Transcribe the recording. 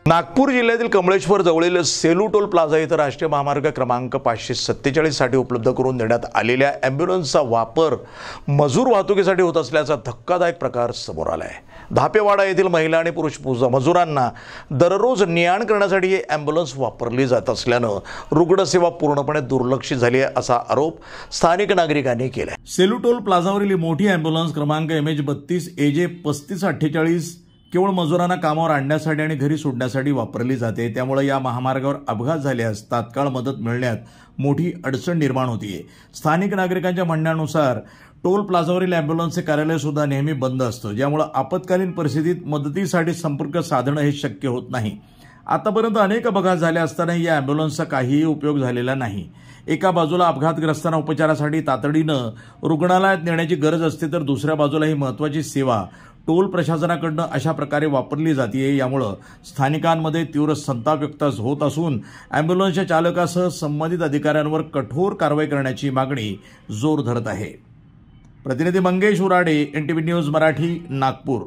नागपूर जिल्ह्यातील कमळेश्वर जवळील Selu toll plaza इथं राष्ट्रीय महामार्ग क्रमांक 547 साठी उपलब्ध करून देण्यात आलेल्या ॲम्ब्युलन्सचा वापर मजूर वाहतुकीसाठी होत असल्याचा धक्कादायक प्रकार समोर आला आहे। धापेवाडा येथील महिला आणि पुरुष मजुरांना दररोज ने-आण करण्यासाठी ही ॲम्ब्युलन्स वापरली जात असल्यानं रुग्णसेवा पूर्णपणे दुर्लक्षित झाली आहे असा आरोप स्थानिक नागरिकांनी केला आहे। सेलू टोल प्लाझावरील मोठी ॲम्ब्युलन्स क्रमांक MH32 AJ 3548 केवळ मजुरांना कामावर आणण्यासाठी आणि घरी सोडण्यासाठी वापरली जाते। त्यामुळे या महामार्गावर अपघात झाल्यास तात्काळ मदत मिळण्यात मोठी अडचण निर्माण होतीये। स्थानिक नागरिकांच्या म्हणण्यानुसार टोल प्लाझावरील ॲम्ब्युलन्सचे कार्यालय सुद्धा नेहमी बंद असतं, ज्यामुळे आपत्कालीन परिस्थितीत मदतीसाठी संपर्क साधणं हे शक्य होत नाही। आतापर्यंत अनेक अपघात झाले असतानाही या ॲम्ब्युलन्सचा काहीही उपयोग झालेला नाही। एका बाजूला अपघातग्रस्तांना उपचारासाठी तातडीनं रुग्णालयात नेण्याची गरज असते, तर दुसऱ्या बाजूला ही महत्त्वाची सेवा टोल प्रशासनाकडून अशा प्रकारे वापरली जाते। यामुळे स्थानिकांमध्ये तीव्र संताप व्यक्त होत असून ॲम्ब्युलन्सच्या चालकासह संबंधित अधिकाऱ्यांवर कठोर कारवाई करण्याची मागणी जोर धरत आहे। प्रतिनिधी मंगेश उराडे, NTV न्यूज मराठी, नागपूर।